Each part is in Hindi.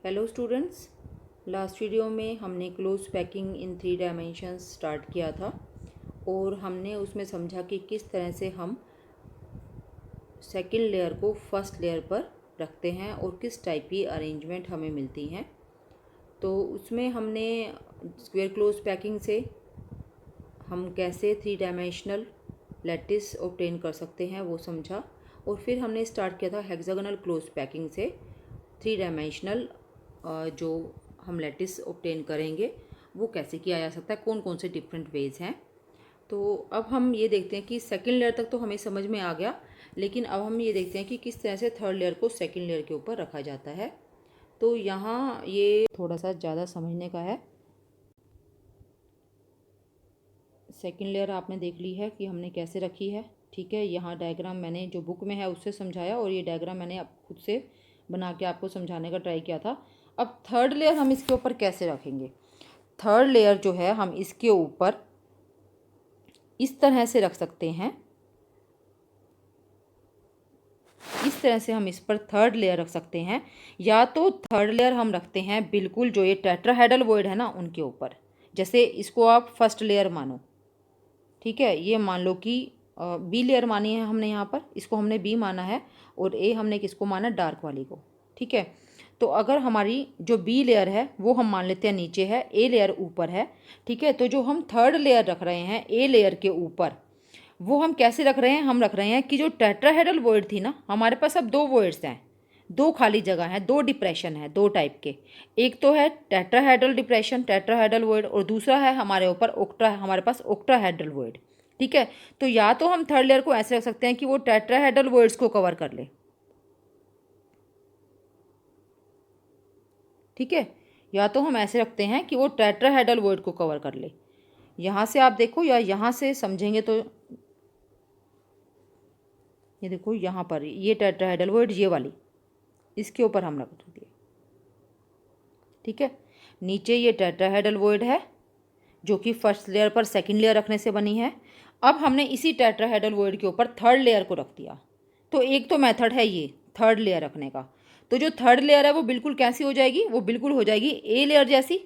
हेलो स्टूडेंट्स, लास्ट वीडियो में हमने close packing in 3 dimensions start किया था और हमने उसमें समझा कि किस तरह से हम सेकंड लेयर को फर्स्ट लेयर पर रखते हैं और किस टाइप की अरेंजमेंट हमें मिलती हैं। तो उसमें हमने स्क्वायर क्लोज पैकिंग से हम कैसे 3 डायमेंशनल लैटिस ऑब्टेन कर सकते हैं वो समझा, और फिर हमने स्टार्ट किया था हेक्सागोनल क्लोज पैकिंग से 3 डायमेंशनल जो हम लैटिस ऑब्टेन करेंगे वो कैसे किया जा सकता है, कौन कौन से डिफरेंट वेज हैं। तो अब हम ये देखते हैं कि सेकंड लेयर तक तो हमें समझ में आ गया, लेकिन अब हम ये देखते हैं कि किस तरह से थर्ड लेयर को सेकंड लेयर के ऊपर रखा जाता है। तो यहाँ ये थोड़ा सा ज़्यादा समझने का है। सेकंड लेयर आपने देख ली है कि हमने कैसे रखी है, ठीक है। यहाँ डायग्राम मैंने जो बुक में है उससे समझाया और ये डायग्राम मैंने खुद से बना के आपको समझाने का ट्राई किया था। अब थर्ड लेयर हम इसके ऊपर कैसे रखेंगे। थर्ड लेयर जो है हम इसके ऊपर इस तरह से रख सकते हैं, इस तरह से हम इस पर थर्ड लेयर रख सकते हैं। या तो थर्ड लेयर हम रखते हैं बिल्कुल जो ये टेट्राहेड्रल वॉइड है ना उनके ऊपर, जैसे इसको आप फर्स्ट लेयर मानो, ठीक है। ये मान लो कि बी लेयर मानी है हमने, यहाँ पर इसको हमने बी माना है और ए हमने किसको माना, डार्क वाली को, ठीक है। तो अगर हमारी जो बी लेयर है वो हम मान लेते हैं नीचे है, ए लेयर ऊपर है, ठीक है। तो जो हम थर्ड लेयर रख रहे हैं ए लेयर के ऊपर, वो हम कैसे रख रहे हैं, हम रख रहे हैं कि जो टेट्राहेड्रल वॉइड थी ना, हमारे पास अब दो वॉइड्स हैं, दो खाली जगह हैं, दो डिप्रेशन है, दो टाइप के। एक तो है टेट्राहेड्रल डिप्रेशन, टेट्राहेड्रल वॉइड, और दूसरा है हमारे ऊपर हमारे पास ऑक्टाहेड्रल वॉइड, ठीक है। तो या तो हम थर्ड लेयर को ऐसे रख सकते हैं कि वो टेट्राहेड्रल वॉइड्स को कवर कर ले, ठीक है। या तो हम ऐसे रखते हैं कि वो टेट्राहेड्रल वॉइड को कवर कर ले। यहाँ से आप देखो या यहाँ से समझेंगे तो ये देखो, यहाँ पर ये टेट्राहेड्रल वॉइड ये वाली, इसके ऊपर हम रख दिए, ठीक है। नीचे ये टेट्राहेड्रल वॉइड है जो कि फर्स्ट लेयर पर सेकंड लेयर रखने से बनी है। अब हमने इसी टेट्राहेड्रल वॉइड के ऊपर थर्ड लेयर को रख दिया। तो एक तो मेथड है ये थर्ड लेयर रखने का। तो जो थर्ड लेयर है वो बिल्कुल कैसी हो जाएगी, वो बिल्कुल हो जाएगी ए लेयर जैसी,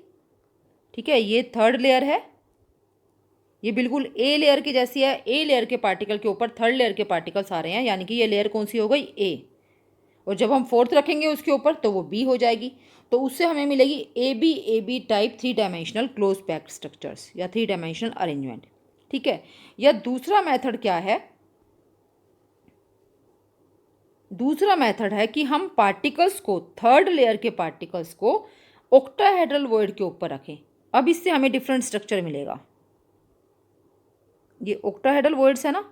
ठीक है। ये थर्ड लेयर है, ये बिल्कुल ए लेयर की जैसी है। ए लेयर के पार्टिकल के ऊपर थर्ड लेयर के पार्टिकल्स आ रहे हैं, यानी कि ये लेयर कौन सी हो गई, ए। और जब हम फोर्थ रखेंगे उसके ऊपर तो वो बी हो जाएगी। तो उससे हमें मिलेगी A B type 3 dimensional close packed structures या 3 डायमेंशनल अरेंजमेंट, ठीक है। या दूसरा मेथड क्या है, दूसरा मेथड है कि हम पार्टिकल्स को, थर्ड लेयर के पार्टिकल्स को ऑक्टाहेड्रल वॉइड के ऊपर रखें। अब इससे हमें डिफरेंट स्ट्रक्चर मिलेगा। ये ऑक्टाहेड्रल वॉइड्स है ना,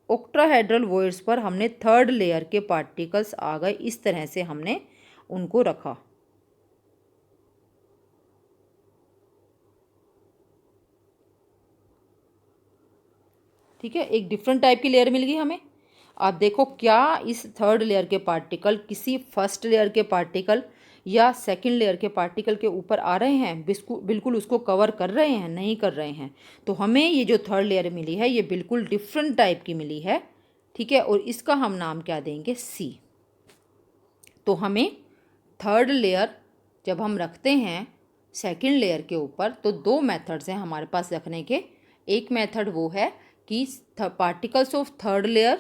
ऑक्टाहेड्रल वॉइड्स पर हमने थर्ड लेयर के पार्टिकल्स आ गए, इस तरह से हमने उनको रखा, ठीक है। एक डिफरेंट टाइप की लेयर मिल गई हमें। आप देखो क्या इस थर्ड लेयर के पार्टिकल किसी फर्स्ट लेयर के पार्टिकल या सेकंड लेयर के पार्टिकल के ऊपर आ रहे हैं, बिल्कुल उसको कवर कर रहे हैं, नहीं कर रहे हैं। तो हमें ये जो थर्ड लेयर मिली है ये बिल्कुल डिफरेंट टाइप की मिली है, ठीक है। और इसका हम नाम क्या देंगे, सी। तो हमें थर्ड लेयर जब हम रखते हैं सेकंड लेयर के ऊपर तो दो मेथड्स हैं हमारे पास रखने के। एक मेथड वो है कि particles of third layer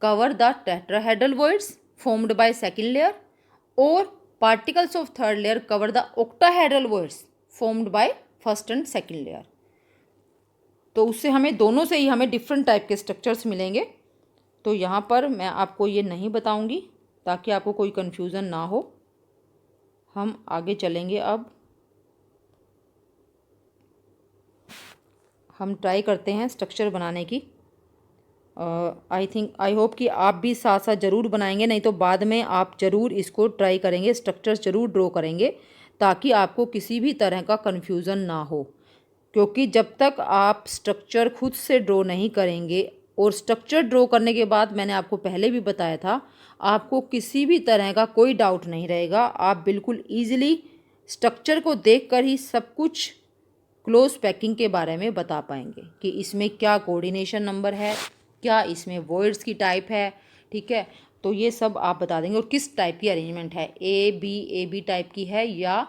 cover the tetrahedral voids formed by second layer, और particles of third layer cover the octahedral voids formed by first and second layer. तो उससे हमें दोनों से ही हमें डिफरेंट टाइप के स्ट्रक्चर्स मिलेंगे। तो यहाँ पर मैं आपको ये नहीं बताऊँगी ताकि आपको कोई कन्फ्यूज़न ना हो। हम आगे चलेंगे। अब हम ट्राई करते हैं स्ट्रक्चर बनाने की। आई होप कि आप भी साथ साथ ज़रूर बनाएंगे, नहीं तो बाद में आप ज़रूर इसको ट्राई करेंगे, स्ट्रक्चर ज़रूर ड्रॉ करेंगे ताकि आपको किसी भी तरह का कन्फ्यूज़न ना हो। क्योंकि जब तक आप स्ट्रक्चर खुद से ड्रॉ नहीं करेंगे, और स्ट्रक्चर ड्रॉ करने के बाद मैंने आपको पहले भी बताया था, आपको किसी भी तरह का कोई डाउट नहीं रहेगा। आप बिल्कुल ईजिली स्ट्रक्चर को देखकर ही सब कुछ क्लोज पैकिंग के बारे में बता पाएंगे कि इसमें क्या कोऑर्डिनेशन नंबर है, क्या इसमें वॉइड्स की टाइप है, ठीक है। तो ये सब आप बता देंगे। और किस टाइप की अरेंजमेंट है, ए बी टाइप की है या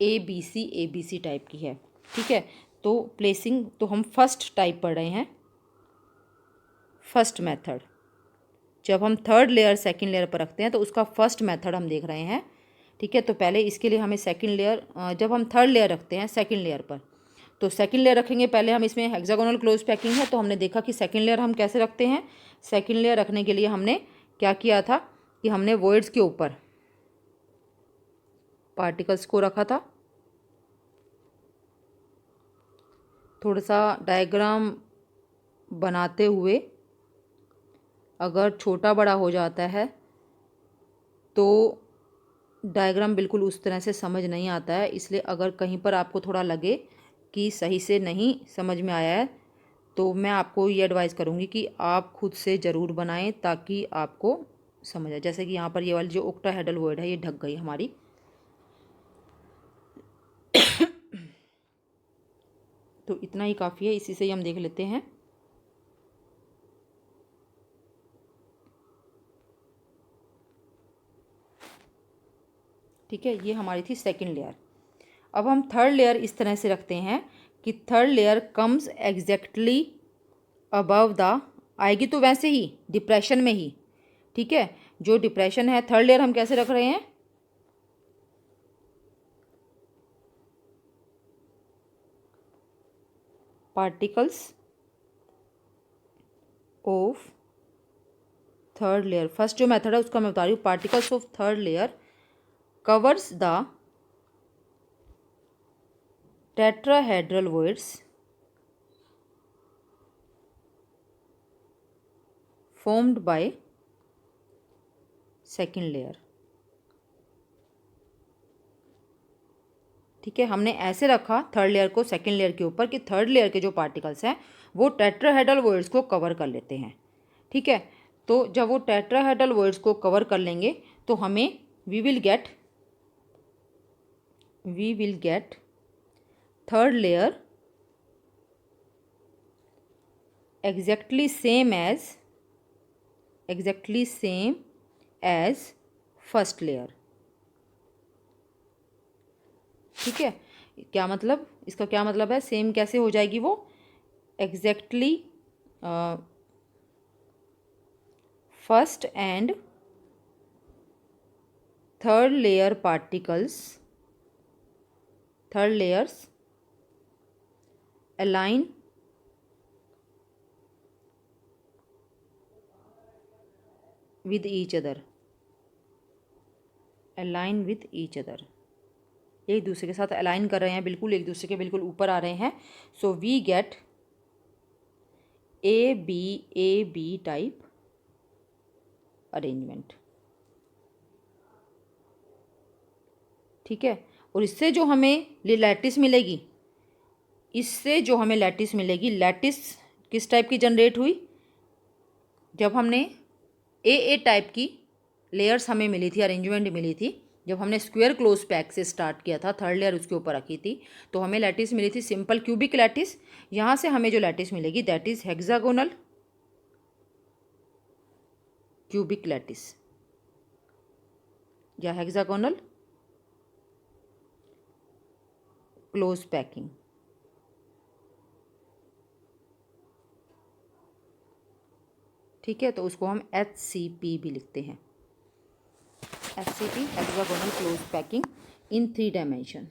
ए बी सी टाइप की है। ठीक है, तो प्लेसिंग तो हम फर्स्ट टाइप पढ़ रहे हैं, फर्स्ट मेथड। जब हम थर्ड लेयर सेकंड लेयर पर रखते हैं तो उसका फर्स्ट मेथड हम देख रहे हैं। ठीक है, तो पहले इसके लिए हमें सेकंड लेयर, जब हम थर्ड लेयर रखते हैं सेकंड लेयर पर, तो सेकंड लेयर रखेंगे पहले हम, इसमें हेक्सागोनल क्लोज पैकिंग है, तो हमने देखा कि सेकंड लेयर हम कैसे रखते हैं। सेकंड लेयर रखने के लिए हमने क्या किया था कि हमने वॉइड्स के ऊपर पार्टिकल्स को रखा था। थोड़ा सा डायग्राम बनाते हुए, अगर छोटा बड़ा हो जाता है तो डायग्राम बिल्कुल उस तरह से समझ नहीं आता है, इसलिए अगर कहीं पर आपको थोड़ा लगे कि सही से नहीं समझ में आया है तो मैं आपको ये एडवाइस करूँगी कि आप खुद से ज़रूर बनाएं ताकि आपको समझ आए। जैसे कि यहाँ पर ये वाली जो ओक्टाहेड्रल वर्ड है ये ढक गई हमारी। तो इतना ही काफ़ी है, इसी से ही हम देख लेते हैं। ठीक है, ये हमारी थी सेकंड लेयर। अब हम थर्ड लेयर इस तरह से रखते हैं कि third layer comes exactly above the, आएगी तो वैसे ही डिप्रेशन में ही। ठीक है, जो डिप्रेशन है थर्ड लेयर हम कैसे रख रहे हैं, particles of third layer, first जो मेथड है उसका मैं बता रही हूँ। Particles of third layer covers the tetrahedral words formed by second layer. ठीक है, हमने ऐसे रखा थर्ड लेयर को सेकेंड लेयर के ऊपर कि थर्ड लेयर के जो पार्टिकल्स हैं वो टेट्राहेड्रल वर्ड्स को कवर कर लेते हैं। ठीक है, तो जब वो टेट्राहेड्रल वर्ड्स को कवर कर लेंगे तो हमें we will get third layer exactly same as first layer. ठीक है, क्या मतलब, इसका क्या मतलब है, सेम कैसे हो जाएगी वो, exactly first and third layer particles, third layers align with each other, align with each other, एक दूसरे के साथ अलाइन कर रहे हैं, बिल्कुल एक दूसरे के बिल्कुल ऊपर आ रहे हैं। So we get A B type arrangement. ठीक है, और इससे जो हमें लैटिस मिलेगी, इससे जो हमें लैटिस मिलेगी, लैटिस किस टाइप की जनरेट हुई, जब हमने ए टाइप की लेयर्स हमें मिली थी, अरेंजमेंट मिली थी, जब हमने स्क्वायर क्लोज पैक से स्टार्ट किया था, थर्ड लेयर उसके ऊपर रखी थी, तो हमें लैटिस मिली थी सिंपल क्यूबिक लैटिस। यहाँ से हमें जो लैटिस मिलेगी that is hexagonal cubic lattice या हेक्सागोनल क्लोज पैकिंग। ठीक है, तो उसको हम HCP भी लिखते हैं, HCP hexagonal close packing in 3 dimension.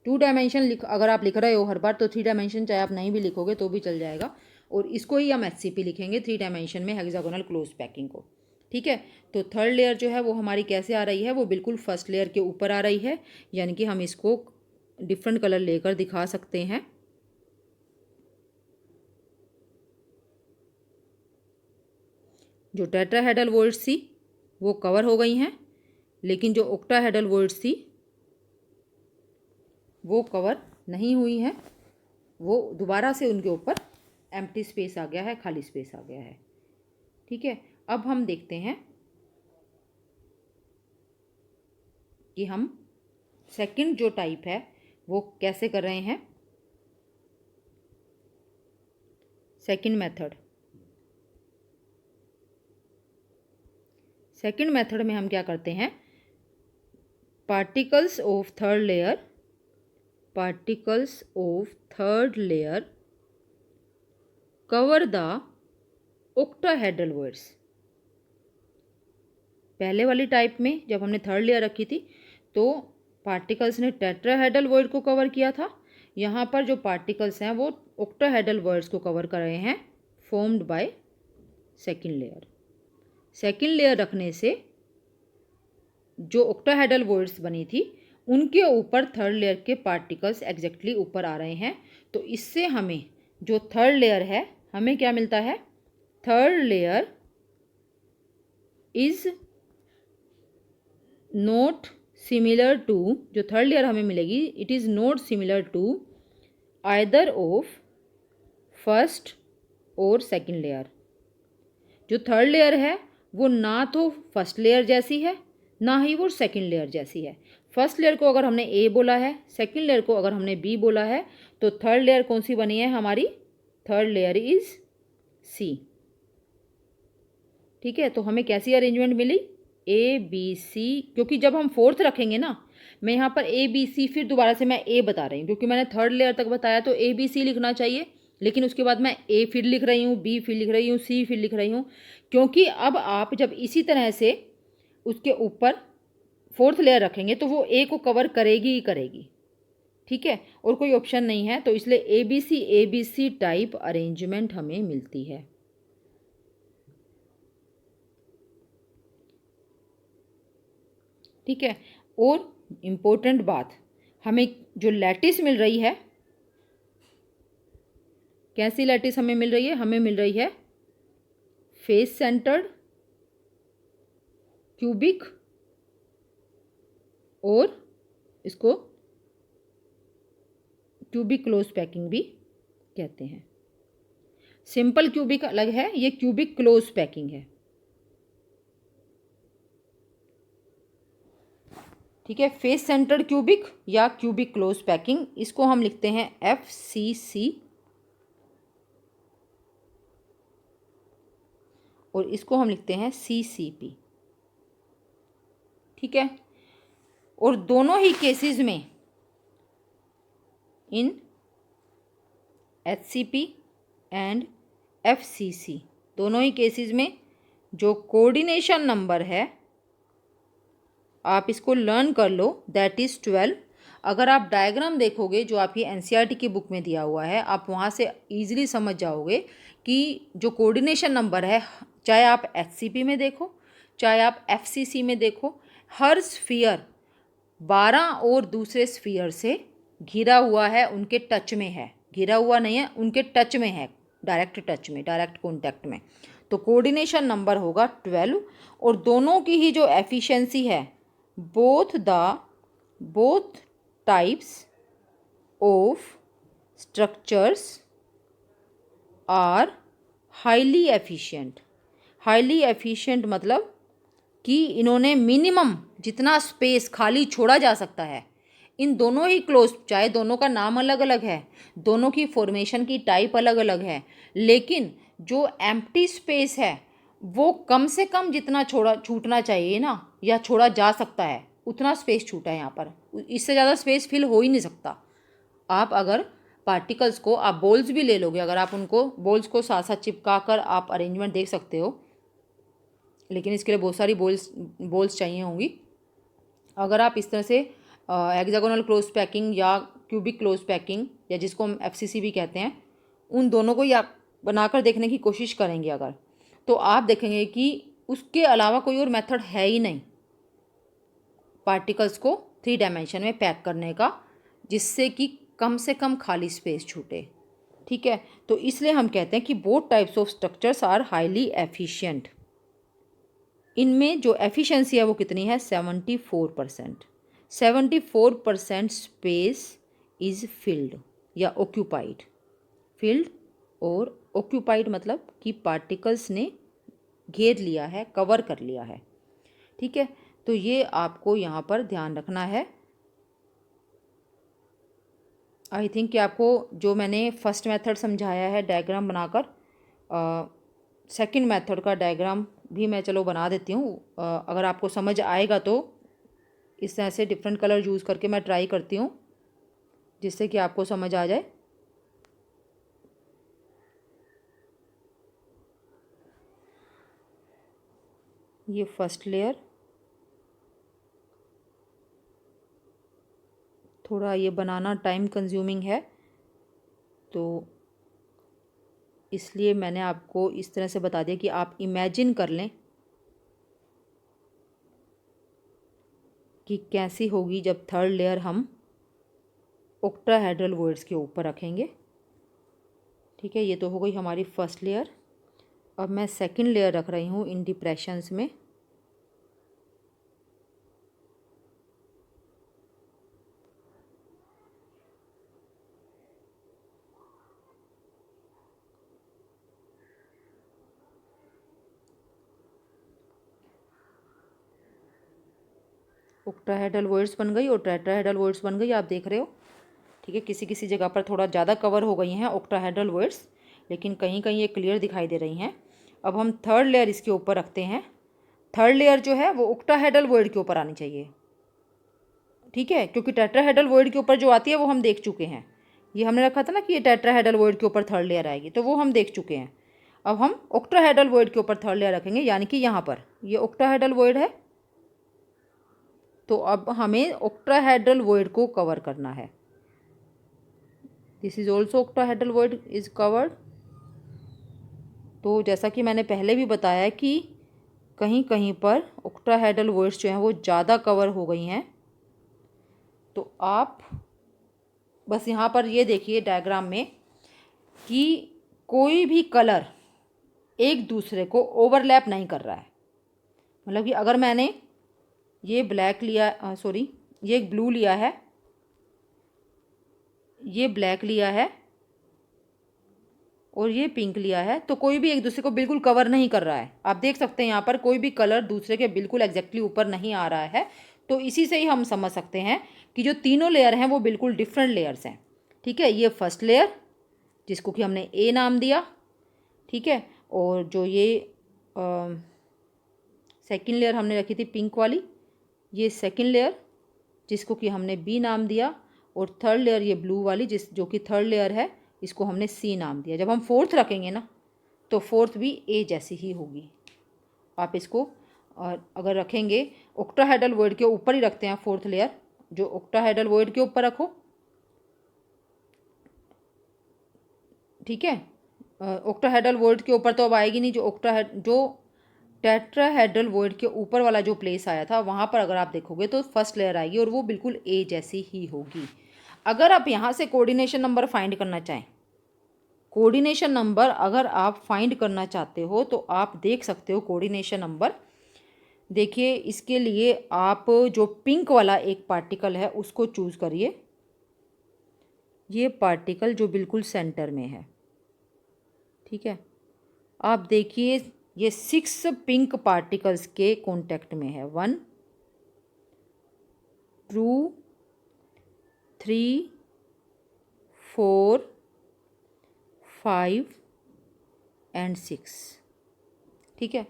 2 dimension अगर आप लिख रहे हो हर बार तो 3 डायमेंशन चाहे आप नहीं भी लिखोगे तो भी चल जाएगा, और इसको ही हम HCP लिखेंगे 3 डायमेंशन में, हेक्सागोनल क्लोज पैकिंग को। ठीक है, तो थर्ड लेयर जो है वो हमारी कैसे आ रही है, वो बिल्कुल फर्स्ट लेयर के ऊपर आ रही है, यानी कि हम इसको डिफरेंट कलर लेकर दिखा सकते हैं। जो टेट्राहेड्रल वर्ड्स थी वो कवर हो गई हैं, लेकिन जो ऑक्टाहेड्रल वर्ड्स थी वो कवर नहीं हुई हैं, वो दोबारा से उनके ऊपर एम्प्टी स्पेस आ गया है, खाली स्पेस आ गया है। ठीक है, अब हम देखते हैं कि हम सेकंड जो टाइप है वो कैसे कर रहे हैं। सेकंड मेथड, सेकंड मेथड में हम क्या करते हैं, particles of third layer cover the octahedral voids. पहले वाली टाइप में जब हमने थर्ड लेयर रखी थी तो पार्टिकल्स ने टेट्राहेड्रल वॉइड को कवर किया था। यहाँ पर जो पार्टिकल्स हैं वो ओक्टाहेड्रल वॉइड्स को कवर कर रहे हैं, formed by second layer. Second layer रखने से जो ओक्टाहेड्रल वॉइड्स बनी थी उनके ऊपर थर्ड लेयर के पार्टिकल्स एग्जैक्टली ऊपर आ रहे हैं। तो इससे हमें जो थर्ड लेयर है हमें क्या मिलता है, third layer is not similar to, जो थर्ड लेयर हमें मिलेगी it is not similar to either of first और सेकंड लेयर। जो थर्ड लेयर है वो ना तो फर्स्ट लेयर जैसी है ना ही वो सेकंड लेयर जैसी है। फर्स्ट लेयर को अगर हमने ए बोला है, सेकंड लेयर को अगर हमने बी बोला है, तो थर्ड लेयर कौन सी बनी है हमारी, थर्ड लेयर इज सी। ठीक है, तो हमें कैसी अरेंजमेंट मिली, ए बी सी, क्योंकि जब हम फोर्थ रखेंगे ना, मैं यहाँ पर ए बी सी फिर दोबारा से मैं ए बता रही हूँ क्योंकि मैंने थर्ड लेयर तक बताया तो ए बी सी लिखना चाहिए, लेकिन उसके बाद मैं ए फिर लिख रही हूँ, बी फिर लिख रही हूँ, सी फिर लिख रही हूँ, क्योंकि अब आप जब इसी तरह से उसके ऊपर फोर्थ लेयर रखेंगे तो वो ए को कवर करेगी ही करेगी। ठीक है, और कोई ऑप्शन नहीं है, तो इसलिए A B C type arrangement हमें मिलती है। ठीक है, और इम्पोर्टेंट बात, हमें जो लैटिस मिल रही है, कैसी लैटिस हमें मिल रही है, हमें मिल रही है फेस सेंटर्ड, क्यूबिक, और इसको क्यूबिक क्लोज पैकिंग भी कहते हैं। सिंपल क्यूबिक अलग है, ये क्यूबिक क्लोज पैकिंग है। ठीक है, फेस सेंटर्ड क्यूबिक या क्यूबिक क्लोज पैकिंग, इसको हम लिखते हैं FCC, और इसको हम लिखते हैं CCP। ठीक है, और दोनों ही केसेस में इन HCP एंड FCC दोनों ही केसेस में जो कोऑर्डिनेशन नंबर है, आप इसको लर्न कर लो, दैट इज़ 12। अगर आप डायग्राम देखोगे जो आपकी NCERT की बुक में दिया हुआ है, आप वहाँ से ईजिली समझ जाओगे कि जो कोऑर्डिनेशन नंबर है, चाहे आप HCP में देखो चाहे आप FCC में देखो, हर स्फीयर 12 और दूसरे स्फीयर से घिरा हुआ है, उनके टच में है, घिरा हुआ नहीं है, उनके टच में है, डायरेक्ट टच में, डायरेक्ट कॉन्टैक्ट में, तो कोऑर्डिनेशन नंबर होगा 12। और दोनों की ही जो एफिशिएंसी है, both types of structures are highly efficient. Highly efficient मतलब कि इन्होंने मिनिमम जितना स्पेस खाली छोड़ा जा सकता है, इन दोनों ही क्लोज, चाहे दोनों का नाम अलग अलग है, दोनों की फॉर्मेशन की टाइप अलग अलग है, लेकिन जो एम्प्टी स्पेस है वो कम से कम जितना छूटना चाहिए ना, या छोड़ा जा सकता है, उतना स्पेस छूटा है यहाँ पर, इससे ज़्यादा स्पेस फिल हो ही नहीं सकता। आप अगर पार्टिकल्स को, आप बॉल्स भी ले लोगे, अगर आप उनको बॉल्स को साथ साथ चिपका कर आप अरेंजमेंट देख सकते हो, लेकिन इसके लिए बहुत सारी बॉल्स चाहिए होंगी। अगर आप इस तरह से हेक्सागोनल क्लोज पैकिंग या क्यूबिक क्लोज पैकिंग, या जिसको हम FCC भी कहते हैं, उन दोनों को ही आप बनाकर देखने की कोशिश करेंगे अगर, तो आप देखेंगे कि उसके अलावा कोई और मेथड है ही नहीं पार्टिकल्स को 3 डायमेंशन में पैक करने का, जिससे कि कम से कम खाली स्पेस छूटे। ठीक है, तो इसलिए हम कहते हैं कि both types of structures are highly efficient. इनमें जो एफिशिएंसी है वो कितनी है, 74%। 74% स्पेस इज फिल्ड या ऑक्यूपाइड। फिल्ड और ऑक्यूपाइड मतलब कि पार्टिकल्स ने घेर लिया है, कवर कर लिया है। ठीक है, तो ये आपको यहाँ पर ध्यान रखना है। आई थिंक कि आपको जो मैंने फर्स्ट मेथड समझाया है डायग्राम बनाकर, सेकंड मेथड का डायग्राम भी मैं चलो बना देती हूँ। अगर आपको समझ आएगा तो इस तरह से डिफरेंट कलर यूज़ करके मैं ट्राई करती हूँ जिससे कि आपको समझ आ जाए। ये फर्स्ट लेयर, थोड़ा ये बनाना टाइम कंज्यूमिंग है तो इसलिए मैंने आपको इस तरह से बता दिया कि आप इमेजिन कर लें कि कैसी होगी जब थर्ड लेयर हम ऑक्टाहेड्रल वर्ड्स के ऊपर रखेंगे। ठीक है, ये तो हो गई हमारी फर्स्ट लेयर। अब मैं सेकंड लेयर रख रही हूँ इन डिप्रेशंस में। ऑक्टाहेड्रल वर्ड्स बन गई और टेट्राहेड्रल वर्ड्स बन गई, आप देख रहे हो। ठीक है, किसी किसी जगह पर थोड़ा ज़्यादा कवर हो गई हैं ऑक्टाहेड्रल वर्ड्स, लेकिन कहीं कहीं ये क्लियर दिखाई दे रही हैं। अब हम थर्ड लेयर इसके ऊपर रखते हैं। थर्ड लेयर जो है वो ऑक्टाहेड्रल वर्ड के ऊपर आनी चाहिए। ठीक है, क्योंकि टेट्राहेड्रल वर्ड के ऊपर जो आती है वो हम देख चुके हैं। ये हमने रखा था ना कि ये टेट्राहेड्रल वर्ड के ऊपर थर्ड लेयर आएगी, तो वो हम देख चुके हैं। अब हम ऑक्टाहेड्रल वर्ड के ऊपर थर्ड लेयर रखेंगे, यानी कि यहाँ पर ये ऑक्टाहेड्रल वर्ड है, तो अब हमें ऑक्टाहेड्रल वर्ड को कवर करना है। This is also octahedral word is covered. तो जैसा कि मैंने पहले भी बताया कि कहीं कहीं पर ऑक्टाहेड्रल वर्ड्स जो हैं वो ज़्यादा कवर हो गई हैं, तो आप बस यहाँ पर ये देखिए डायग्राम में कि कोई भी कलर एक दूसरे को ओवरलैप नहीं कर रहा है। मतलब कि अगर मैंने ये ब्लैक लिया, सॉरी ये एक ब्लू लिया है, ये ब्लैक लिया है और ये पिंक लिया है, तो कोई भी एक दूसरे को बिल्कुल कवर नहीं कर रहा है। आप देख सकते हैं यहाँ पर कोई भी कलर दूसरे के बिल्कुल एग्जैक्टली ऊपर नहीं आ रहा है। तो इसी से ही हम समझ सकते हैं कि जो तीनों लेयर हैं वो बिल्कुल डिफरेंट लेयर्स हैं। ठीक है, ये फर्स्ट लेयर जिसको कि हमने ए नाम दिया। ठीक है, और जो ये सेकेंड लेयर हमने रखी थी पिंक वाली, ये सेकेंड लेयर जिसको कि हमने बी नाम दिया, और थर्ड लेयर ये ब्लू वाली जो कि थर्ड लेयर है, इसको हमने सी नाम दिया। जब हम फोर्थ रखेंगे ना तो फोर्थ भी ए जैसी ही होगी। आप इसको और अगर रखेंगे ऑक्टाहेड्रल वर्ड के ऊपर ही रखते हैं फोर्थ लेयर, जो ऑक्टाहेड्रल वर्ड के ऊपर रखो। ठीक है, ऑक्टाहेड्रल वर्ड के ऊपर तो अब आएगी नहीं। जो टेट्राहेड्रल वर्ड के ऊपर वाला जो प्लेस आया था वहाँ पर अगर आप देखोगे तो फर्स्ट लेयर आएगी और वो बिल्कुल ए जैसी ही होगी। अगर आप यहाँ से कोऑर्डिनेशन नंबर फाइंड करना चाहें, कोऑर्डिनेशन नंबर अगर आप फाइंड करना चाहते हो तो आप देख सकते हो कोऑर्डिनेशन नंबर। देखिए, इसके लिए आप जो पिंक वाला एक पार्टिकल है उसको चूज़ करिए, ये पार्टिकल जो बिल्कुल सेंटर में है। ठीक है, आप देखिए ये 6 पिंक पार्टिकल्स के कांटेक्ट में है। 1 2 3 4 5 एंड 6। ठीक है,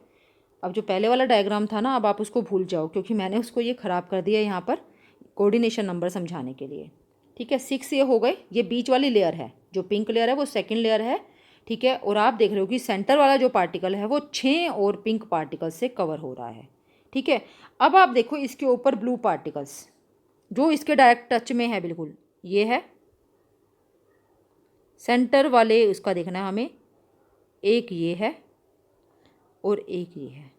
अब जो पहले वाला डायग्राम था ना, अब आप उसको भूल जाओ क्योंकि मैंने उसको ये ख़राब कर दिया यहाँ पर कोऑर्डिनेशन नंबर समझाने के लिए। ठीक है, 6 ये हो गए। ये बीच वाली लेयर है, जो पिंक लेयर है वो सेकंड लेयर है। ठीक है, और आप देख रहे हो कि सेंटर वाला जो पार्टिकल है वो 6 और पिंक पार्टिकल से कवर हो रहा है। ठीक है, अब आप देखो इसके ऊपर ब्लू पार्टिकल्स जो इसके डायरेक्ट टच में है, बिल्कुल ये है सेंटर वाले, उसका देखना है हमें। एक ये है और एक ये है,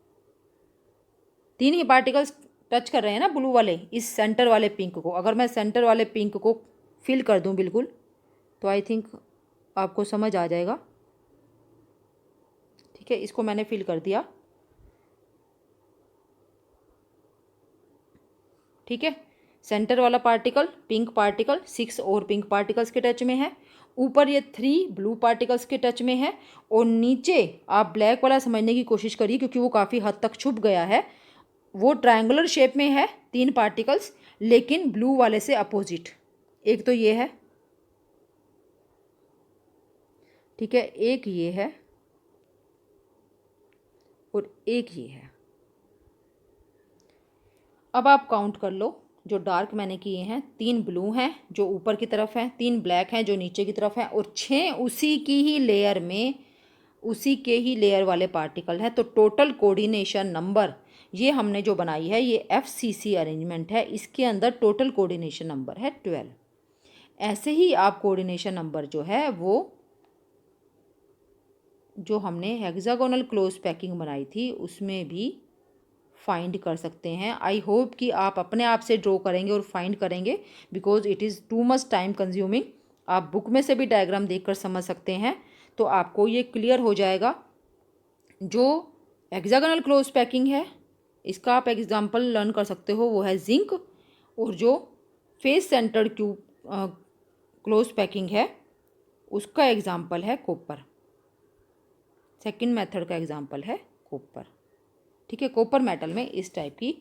3 ही पार्टिकल्स टच कर रहे हैं ना ब्लू वाले इस सेंटर वाले पिंक को। अगर मैं सेंटर वाले पिंक को फिल कर दूं बिल्कुल, तो आई थिंक आपको समझ आ जाएगा। ठीक है, इसको मैंने फिल कर दिया। ठीक है, सेंटर वाला पार्टिकल पिंक पार्टिकल 6 और पिंक पार्टिकल्स के टच में है, ऊपर ये 3 ब्लू पार्टिकल्स के टच में है, और नीचे आप ब्लैक वाला समझने की कोशिश करिए क्योंकि वो काफ़ी हद तक छुप गया है। वो ट्रायंगुलर शेप में है 3 पार्टिकल्स, लेकिन ब्लू वाले से अपोजिट। एक तो ये है, ठीक है, एक ये है और एक ये है। अब आप काउंट कर लो, जो डार्क मैंने किए हैं 3 ब्लू हैं जो ऊपर की तरफ हैं, 3 ब्लैक हैं जो नीचे की तरफ हैं, और 6 उसी की ही लेयर में उसी के ही लेयर वाले पार्टिकल हैं। तो टोटल कोऑर्डिनेशन नंबर ये हमने जो बनाई है ये FCC अरेंजमेंट है, इसके अंदर टोटल कोऑर्डिनेशन नंबर है 12। ऐसे ही आप कोऑर्डिनेशन नंबर जो है वो जो हमने हेक्सागोनल क्लोज पैकिंग बनाई थी उसमें भी फाइंड कर सकते हैं। आई होप कि आप अपने आप से ड्रॉ करेंगे और फाइंड करेंगे, because it is too much time consuming. आप बुक में से भी डायग्राम देखकर समझ सकते हैं, तो आपको ये क्लियर हो जाएगा। जो हेक्सागोनल क्लोज पैकिंग है इसका आप एग्जांपल लर्न कर सकते हो, वो है जिंक। और जो face centred cube close packing है उसका एग्जांपल है कॉपर। सेकंड मेथड का एग्जांपल है कॉपर। ठीक है, कॉपर मेटल में इस टाइप की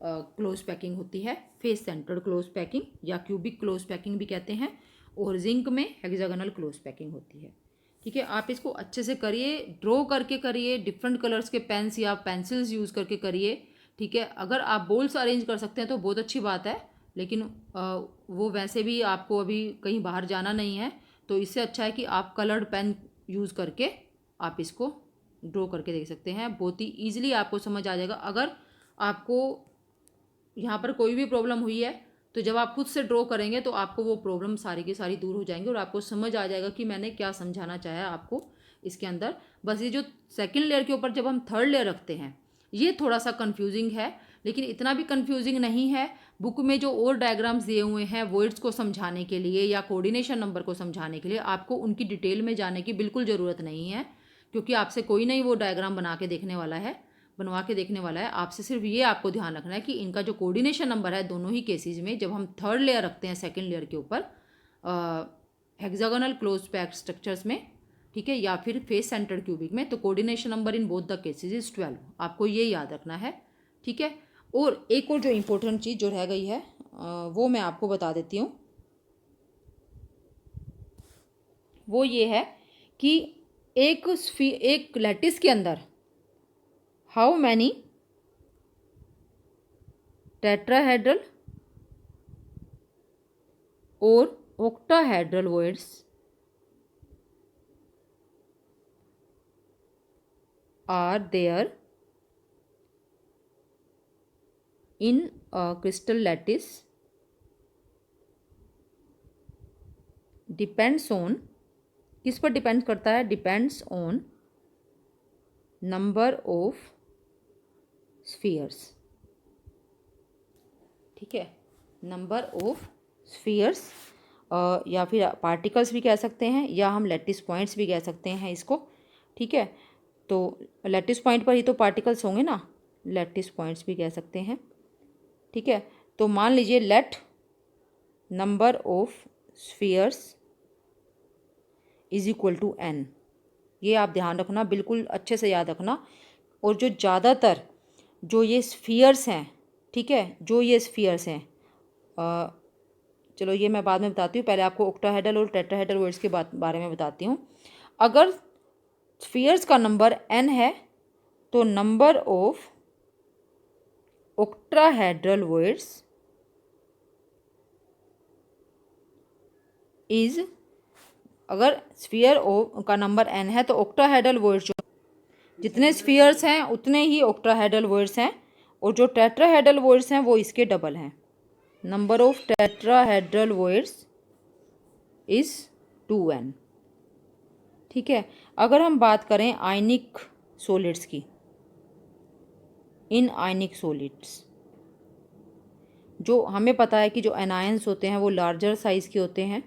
क्लोज पैकिंग होती है, फेस सेंटर्ड क्लोज पैकिंग या क्यूबिक क्लोज पैकिंग भी कहते हैं, और जिंक में हेक्सागोनल क्लोज पैकिंग होती है। ठीक है, आप इसको अच्छे से करिए, ड्रॉ करके करिए, डिफरेंट कलर्स के पेन्स या पेंसिल्स यूज़ करके करिए। ठीक है, अगर आप बॉल्स अरेंज कर सकते हैं तो बहुत अच्छी बात है, लेकिन वो वैसे भी आपको अभी कहीं बाहर जाना नहीं है, तो इससे अच्छा है कि आप कलर्ड पेन यूज़ करके आप इसको ड्रॉ करके देख सकते हैं। बहुत ही ईजिली आपको समझ आ जाएगा। अगर आपको यहाँ पर कोई भी प्रॉब्लम हुई है तो जब आप खुद से ड्रॉ करेंगे तो आपको वो प्रॉब्लम सारी की सारी दूर हो जाएंगी और आपको समझ आ जाएगा कि मैंने क्या समझाना चाहा आपको इसके अंदर। बस ये जो सेकेंड लेयर के ऊपर जब हम थर्ड लेयर रखते हैं ये थोड़ा सा कन्फ्यूजिंग है, लेकिन इतना भी कन्फ्यूजिंग नहीं है। बुक में जो और डायग्राम्स दिए हुए हैं वर्ड्स को समझाने के लिए या कोऑर्डिनेशन नंबर को समझाने के लिए, आपको उनकी डिटेल में जाने की बिल्कुल ज़रूरत नहीं है, क्योंकि आपसे कोई नहीं वो डायग्राम बनवा के देखने वाला है। आपसे सिर्फ ये आपको ध्यान रखना है कि इनका जो कोऑर्डिनेशन नंबर है दोनों ही केसेस में जब हम थर्ड लेयर रखते हैं सेकंड लेयर के ऊपर हेक्सागोनल क्लोज पैक स्ट्रक्चर्स में, ठीक है, या फिर फेस सेंटर्ड क्यूबिक में, तो coordination number in both the cases is 12। आपको ये याद रखना है। ठीक है, और एक और जो इम्पोर्टेंट चीज़ जो रह गई है वो मैं आपको बता देती हूँ। वो ये है कि एक लैटिस के अंदर हाउ मैनी टेट्राहेड्रल और octahedral voids are there in a crystal lattice depends on, किस पर डिपेंड करता है, depends on number of spheres. ठीक है, नंबर ऑफ स्फीयर्स या फिर पार्टिकल्स भी कह सकते हैं, या हम लैटिस पॉइंट्स भी कह सकते हैं इसको। ठीक है, तो लैटिस पॉइंट पर ही तो पार्टिकल्स होंगे ना, लैटिस पॉइंट्स भी कह सकते हैं। ठीक है, तो मान लीजिए let number of spheres is equal to n। ये आप ध्यान रखना, बिल्कुल अच्छे से याद रखना। और जो ज़्यादातर जो ये स्फीयर्स हैं, ठीक है, जो ये स्फीयर्स हैं, चलो ये मैं बाद में बताती हूँ, पहले आपको ऑक्टाहेड्रल और टेट्राहेड्रल वर्ड्स के बारे में बताती हूँ। अगर स्फीयर्स का नंबर n है तो number of octahedral words is, अगर स्फीयर का नंबर n है तो ऑक्टाहेड्रल वर्ड्स जो जितने स्फीयर्स हैं उतने ही ऑक्टाहेड्रल वर्ड्स हैं, और जो टेट्राहेड्रल वर्ड्स हैं वो इसके डबल हैं। Number of tetrahedral words is 2n। ठीक है, अगर हम बात करें आयनिक सॉलिड्स की, इन आयनिक सॉलिड्स जो हमें पता है कि जो एनायंस होते हैं वो लार्जर साइज़ के होते हैं,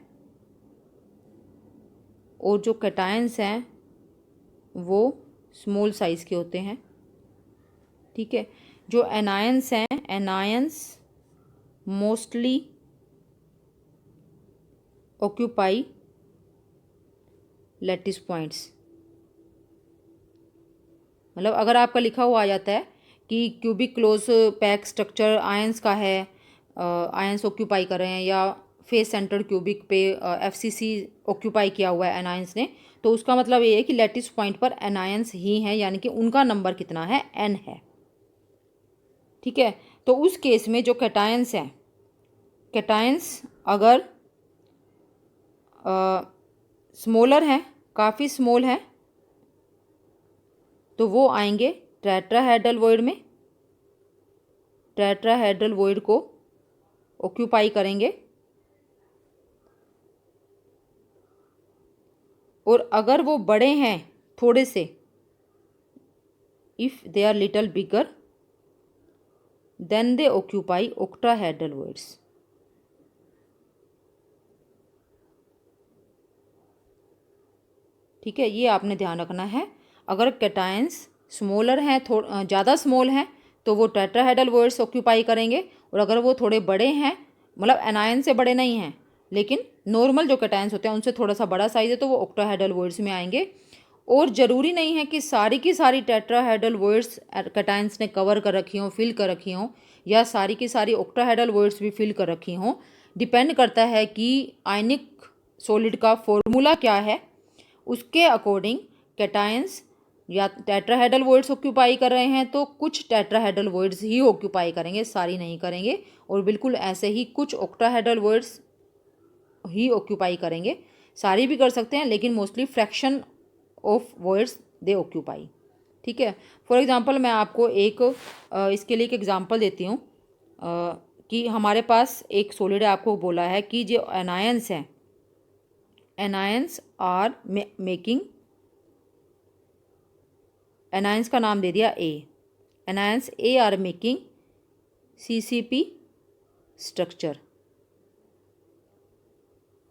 और जो कैटायंस हैं वो स्मॉल साइज़ के होते हैं। ठीक है, जो एनायंस हैं, anions mostly occupy lattice points. मतलब अगर आपका लिखा हुआ आ जाता है कि cubic close pack structure ions का है, आयंस ऑक्यूपाई कर रहे हैं, या फेस सेंटर क्यूबिक पे FCC ऑक्यूपाई किया हुआ है एनायंस ने, तो उसका मतलब ये है कि लैटिस पॉइंट पर एनायंस ही हैं, यानी कि उनका नंबर कितना है, n है। ठीक है, तो उस केस में जो कैटायंस हैं, कैटायंस अगर स्मॉलर हैं, काफ़ी स्मॉल हैं, तो वो आएंगे टेट्राहेड्रल वॉइड में, टेट्राहेड्रल वॉइड को ऑक्यूपाई करेंगे। और अगर वो बड़े हैं थोड़े से, if they are little bigger, then they occupy octahedral voids. ठीक है, ये आपने ध्यान रखना है। अगर कैटायंस स्मॉलर हैं, ज़्यादा स्मॉल हैं, तो वो टेट्राहेड्रल वॉइड्स ऑक्यूपाई करेंगे। और अगर वो थोड़े बड़े हैं, मतलब एनायन से बड़े नहीं हैं, लेकिन नॉर्मल जो कैटायंस होते हैं उनसे थोड़ा सा बड़ा साइज है, तो वो ऑक्टाहेड्रल वॉइड्स में आएंगे। और ज़रूरी नहीं है कि सारी की सारी टेट्राहेड्रल वॉइड्स कैटायंस ने कवर कर रखी हों, फिल कर रखी हों, या सारी की सारी ऑक्टाहेड्रल वॉइड्स भी फिल कर रखी हों। डिपेंड करता है कि आयनिक सॉलिड का फॉर्मूला क्या है, उसके अकॉर्डिंग कैटायंस या टेट्राहेड्रल वॉइड्स ऑक्यूपाई कर रहे हैं तो कुछ टेट्राहेड्रल वॉइड्स ही ऑक्यूपाई करेंगे, सारी नहीं करेंगे। और बिल्कुल ऐसे ही कुछ ऑक्टाहेड्रल वॉइड्स ही ऑक्यूपाई करेंगे, सारी भी कर सकते हैं, लेकिन mostly fraction of voids they occupy. ठीक है, फॉर एग्जांपल मैं आपको एक इसके लिए एक एग्जांपल देती हूँ कि हमारे पास एक सॉलिड है, आपको बोला है कि जो एनायंस हैं, एनायंस आर मेकिंग, एनायंस का नाम दे दिया A, anions are making CCP structure.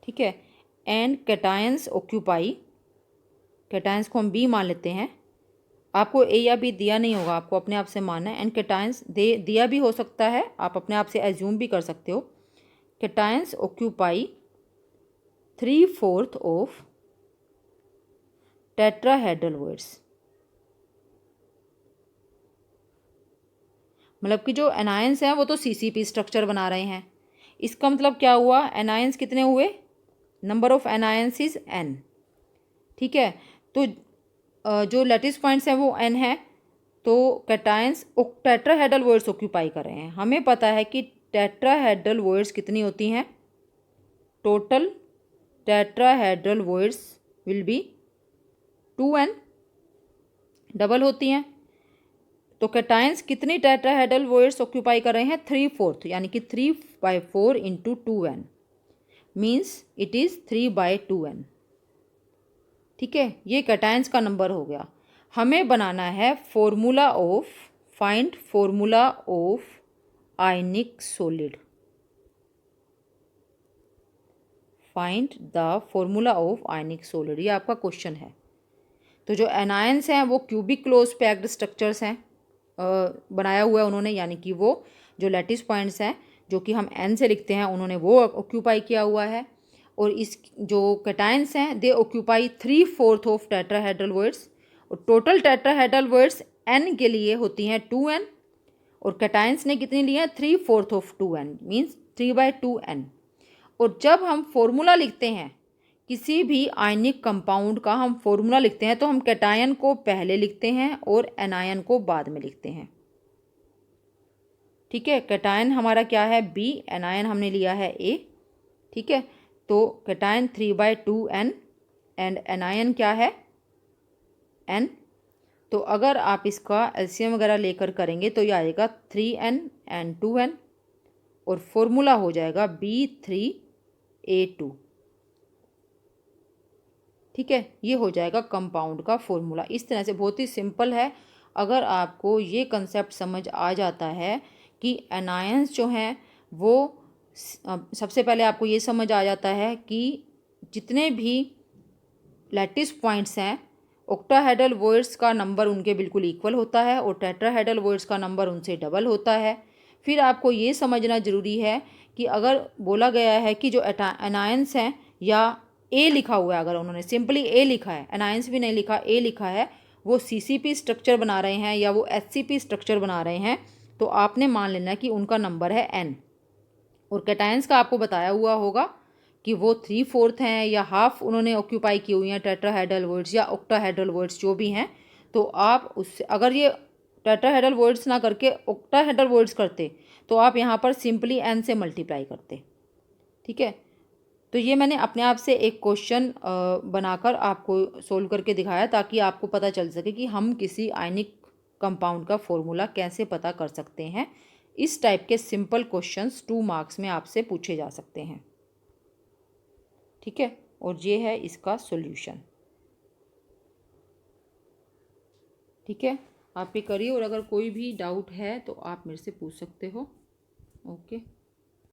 ठीक है, एंड कैटायंस ऑक्यूपाई, कैटायंस को हम बी मान लेते हैं, आपको ए या बी दिया नहीं होगा, आपको अपने आप से मानना है। एंड कैटायंस दिया भी हो सकता है, आप अपने आप से एज्यूम भी कर सकते हो। Cations occupy 3/4 of tetrahedral voids. मतलब कि जो एनायंस हैं वो तो CCP स्ट्रक्चर बना रहे हैं। इसका मतलब क्या हुआ, एनायंस कितने हुए, number of anions is n। ठीक है, तो जो लैटिस पॉइंट्स हैं वो n है, तो कैटायंस टेट्राहेड्रल वॉइड्स ऑक्यूपाई कर रहे हैं। हमें पता है कि टेट्राहेड्रल वॉइड्स कितनी होती हैं, total tetrahedral voids will be 2n, double होती हैं। तो कैटायंस कितनी टेट्राहेड्रल वॉइड्स ऑक्यूपाई कर रहे हैं, 3/4, यानी कि 3/4 into 2n means it is 3/2n। ठीक है, ये कैटायंस का नंबर हो गया। हमें बनाना है formula of, find formula of ionic solid, find the formula of ionic solid, ये आपका क्वेश्चन है। तो जो एनायंस हैं वो क्यूबिक क्लोज पैक्ड स्ट्रक्चर्स हैं, बनाया हुआ है उन्होंने, यानी कि वो जो लैटिस पॉइंट्स हैं जो कि हम n से लिखते हैं, उन्होंने वो ऑक्यूपाई किया हुआ है। और इस जो कैटायंस हैं दे ऑक्यूपाई 3/4 ऑफ टेट्राहेड्रल वॉइड्स, और टोटल टेट्राहेड्रल वॉइड्स n के लिए होती हैं 2n, और कैटायंस ने कितनी ली है, 3/4 ऑफ 2n मीन्स 3/2n। और जब हम फॉर्मूला लिखते हैं किसी भी आयनिक कंपाउंड का, हम फॉर्मूला लिखते हैं तो हम कैटायन को पहले लिखते हैं और एनायन को बाद में लिखते हैं। ठीक है, कैटायन हमारा क्या है, बी, एनायन हमने लिया है ए। ठीक है, तो कैटायन 3/2n एंड एनायन क्या है, n। तो अगर आप इसका एलसीएम वगैरह लेकर करेंगे तो ये आएगा 3n एंड 2n, और फॉर्मूला हो जाएगा B3A2। ठीक है, ये हो जाएगा कंपाउंड का फॉर्मूला। इस तरह से बहुत ही सिंपल है। अगर आपको ये कंसेप्ट समझ आ जाता है कि एनायंस जो हैं वो, सबसे पहले आपको ये समझ आ जाता है कि जितने भी लैटिस पॉइंट्स हैं, ऑक्टाहेड्रल वॉइड्स का नंबर उनके बिल्कुल इक्वल होता है और टेट्राहेड्रल वॉइड्स का नंबर उनसे डबल होता है। फिर आपको ये समझना ज़रूरी है कि अगर बोला गया है कि जो एनायंस हैं, या ए लिखा हुआ है, अगर उन्होंने सिंपली ए लिखा है, एनायंस भी नहीं लिखा, ए लिखा है, वो CCP स्ट्रक्चर बना रहे हैं या वो HCP स्ट्रक्चर बना रहे हैं, तो आपने मान लेना कि उनका नंबर है n। और कैटायंस का आपको बताया हुआ होगा कि वो 3/4 हैं या हाफ उन्होंने ऑक्यूपाई की हुई हैं टेट्राहेड्रल वर्ड्स या ऑक्टाहेड्रल वर्ड्स जो भी हैं। तो आप उससे अगर ये टेट्राहेड्रल वर्ड्स ना करके ऑक्टाहेड्रल वर्ड्स करते तो आप यहाँ पर सिंपली n से मल्टीप्लाई करते। ठीक है, तो ये मैंने अपने आप से एक क्वेश्चन बनाकर आपको सोल्व करके दिखाया ताकि आपको पता चल सके कि हम किसी आयनिक कंपाउंड का फॉर्मूला कैसे पता कर सकते हैं। इस टाइप के सिंपल क्वेश्चंस 2 मार्क्स में आपसे पूछे जा सकते हैं। ठीक है, और ये है इसका सॉल्यूशन। ठीक है, आप ये करिए और अगर कोई भी डाउट है तो आप मेरे से पूछ सकते हो। ओके।